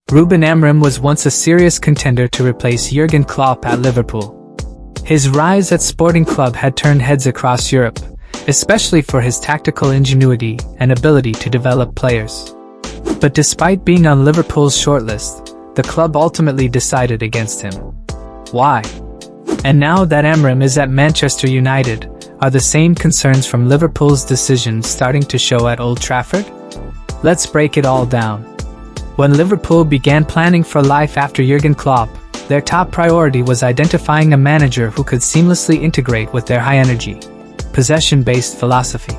Rúben Amorim was once a serious contender to replace Jurgen Klopp at Liverpool. His rise at Sporting Club had turned heads across Europe, especially for his tactical ingenuity and ability to develop players. But despite being on Liverpool's shortlist, the club ultimately decided against him. Why? And now that Amorim is at Manchester United, are the same concerns from Liverpool's decision starting to show at Old Trafford? Let's break it all down. When Liverpool began planning for life after Jurgen Klopp, their top priority was identifying a manager who could seamlessly integrate with their high-energy, possession-based philosophy.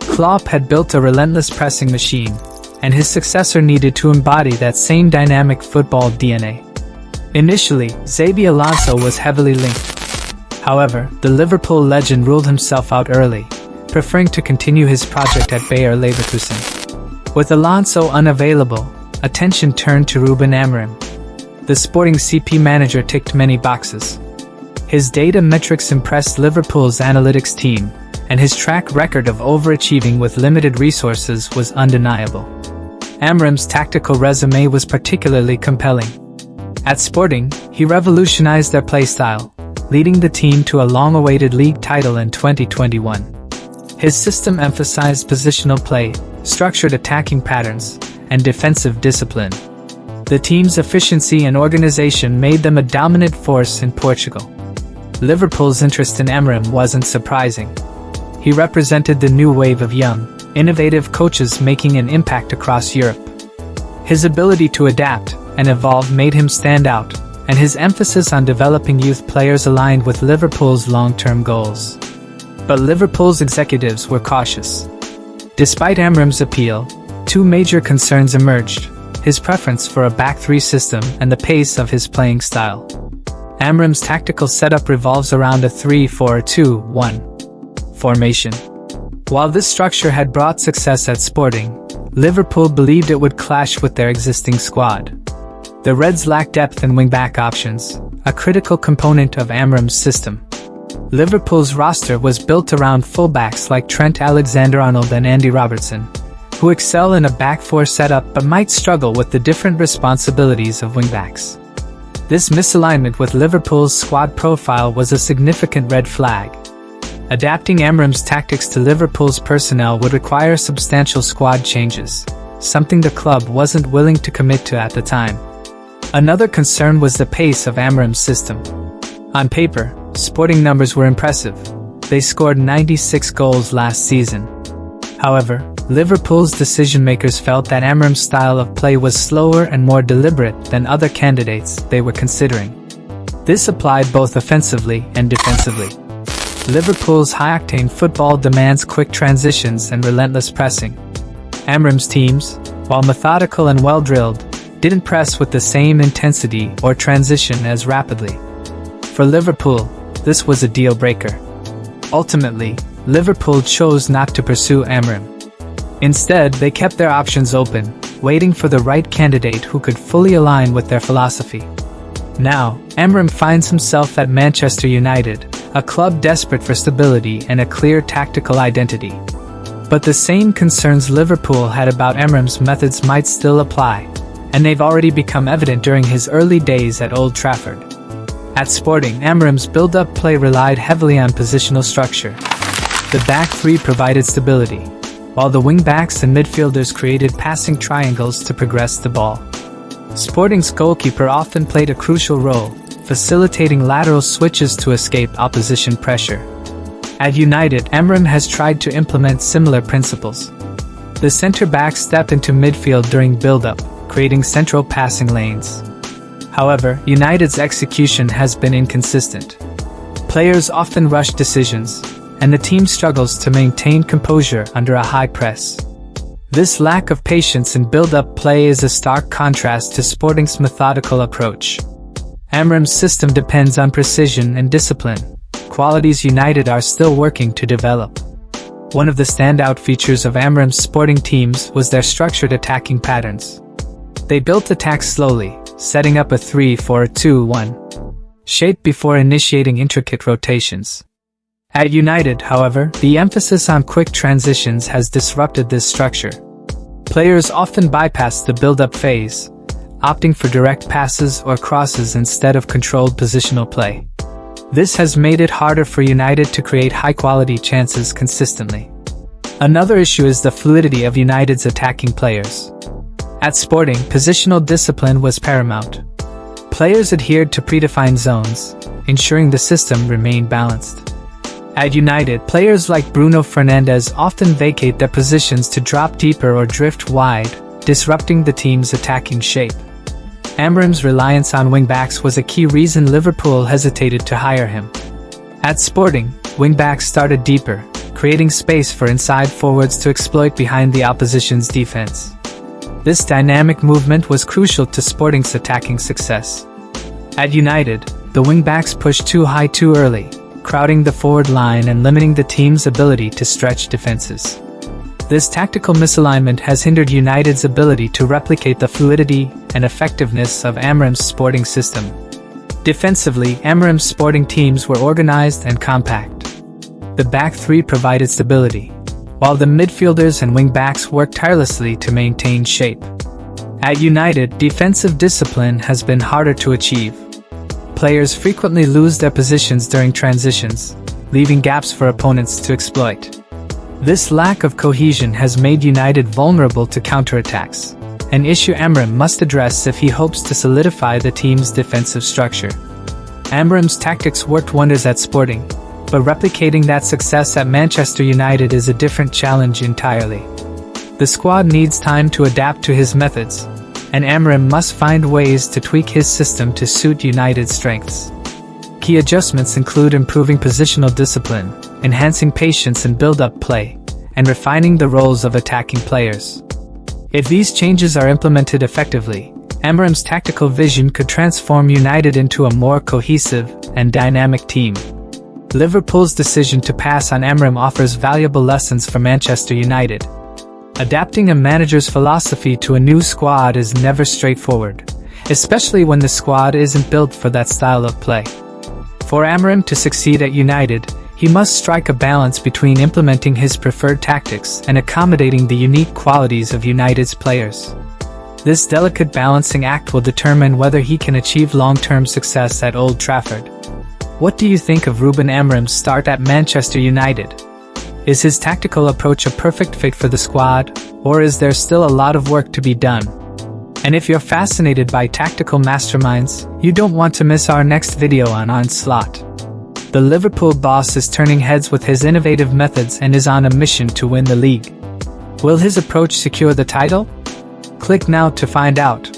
Klopp had built a relentless pressing machine, and his successor needed to embody that same dynamic football DNA. Initially, Xabi Alonso was heavily linked. However, the Liverpool legend ruled himself out early, preferring to continue his project at Bayer Leverkusen. With Alonso unavailable, attention turned to Rúben Amorim. The Sporting CP manager ticked many boxes. His data metrics impressed Liverpool's analytics team, and his track record of overachieving with limited resources was undeniable. Amorim's tactical resume was particularly compelling. At Sporting, he revolutionized their playstyle, leading the team to a long-awaited league title in 2021. His system emphasized positional play, structured attacking patterns, and defensive discipline. The team's efficiency and organization made them a dominant force in Portugal. Liverpool's interest in Amorim wasn't surprising. He represented the new wave of young, innovative coaches making an impact across Europe. His ability to adapt and evolve made him stand out, and his emphasis on developing youth players aligned with Liverpool's long-term goals. But Liverpool's executives were cautious. Despite Amorim's appeal, two major concerns emerged: his preference for a back-three system and the pace of his playing style. Amorim's tactical setup revolves around a 3-4-2-1 formation. While this structure had brought success at Sporting, Liverpool believed it would clash with their existing squad. The Reds lacked depth in wing-back options, a critical component of Amorim's system. Liverpool's roster was built around fullbacks like Trent Alexander-Arnold and Andy Robertson, who excel in a back-four setup but might struggle with the different responsibilities of wingbacks. This misalignment with Liverpool's squad profile was a significant red flag. Adapting Amorim's tactics to Liverpool's personnel would require substantial squad changes, something the club wasn't willing to commit to at the time. Another concern was the pace of Amorim's system. On paper, Sporting numbers were impressive. They scored 96 goals last season. However, Liverpool's decision-makers felt that Amorim's style of play was slower and more deliberate than other candidates they were considering. This applied both offensively and defensively. Liverpool's high-octane football demands quick transitions and relentless pressing. Amorim's teams, while methodical and well-drilled, didn't press with the same intensity or transition as rapidly. For Liverpool, this was a deal-breaker. Ultimately, Liverpool chose not to pursue Amorim. Instead, they kept their options open, waiting for the right candidate who could fully align with their philosophy. Now, Amorim finds himself at Manchester United, a club desperate for stability and a clear tactical identity. But the same concerns Liverpool had about Amorim's methods might still apply, and they've already become evident during his early days at Old Trafford. At Sporting, Amorim's build-up play relied heavily on positional structure. The back three provided stability, while the wing-backs and midfielders created passing triangles to progress the ball. Sporting's goalkeeper often played a crucial role, facilitating lateral switches to escape opposition pressure. At United, Amorim has tried to implement similar principles. The centre-backs step into midfield during build-up, creating central passing lanes. However, United's execution has been inconsistent. Players often rush decisions, and the team struggles to maintain composure under a high press. This lack of patience in build-up play is a stark contrast to Sporting's methodical approach. Amorim's system depends on precision and discipline, qualities United are still working to develop. One of the standout features of Amorim's Sporting teams was their structured attacking patterns. They built attacks slowly, setting up a 3-4-2-1 shape before initiating intricate rotations. At United, however, the emphasis on quick transitions has disrupted this structure. Players often bypass the build-up phase, opting for direct passes or crosses instead of controlled positional play. This has made it harder for United to create high-quality chances consistently. Another issue is the fluidity of United's attacking players. At Sporting, positional discipline was paramount. Players adhered to predefined zones, ensuring the system remained balanced. At United, players like Bruno Fernandes often vacate their positions to drop deeper or drift wide, disrupting the team's attacking shape. Amorim's reliance on wingbacks was a key reason Liverpool hesitated to hire him. At Sporting, wingbacks started deeper, creating space for inside forwards to exploit behind the opposition's defense. This dynamic movement was crucial to Sporting's attacking success. At United, the wingbacks pushed too high too early, crowding the forward line and limiting the team's ability to stretch defenses. This tactical misalignment has hindered United's ability to replicate the fluidity and effectiveness of Amorim's Sporting system. Defensively, Amorim's Sporting teams were organized and compact. The back three provided stability, while the midfielders and wing-backs worked tirelessly to maintain shape. At United, defensive discipline has been harder to achieve. Players frequently lose their positions during transitions, leaving gaps for opponents to exploit. This lack of cohesion has made United vulnerable to counterattacks, an issue Amorim must address if he hopes to solidify the team's defensive structure. Amorim's tactics worked wonders at Sporting, but replicating that success at Manchester United is a different challenge entirely. The squad needs time to adapt to his methods, and Amorim must find ways to tweak his system to suit United's strengths. Key adjustments include improving positional discipline, enhancing patience and build-up play, and refining the roles of attacking players. If these changes are implemented effectively, Amorim's tactical vision could transform United into a more cohesive and dynamic team. Liverpool's decision to pass on Amorim offers valuable lessons for Manchester United. Adapting a manager's philosophy to a new squad is never straightforward, especially when the squad isn't built for that style of play. For Amorim to succeed at United, he must strike a balance between implementing his preferred tactics and accommodating the unique qualities of United's players. This delicate balancing act will determine whether he can achieve long-term success at Old Trafford. What do you think of Rúben Amorim's start at Manchester United? Is his tactical approach a perfect fit for the squad, or is there still a lot of work to be done? And if you're fascinated by tactical masterminds, you don't want to miss our next video on Onslaught. The Liverpool boss is turning heads with his innovative methods and is on a mission to win the league. Will his approach secure the title? Click now to find out.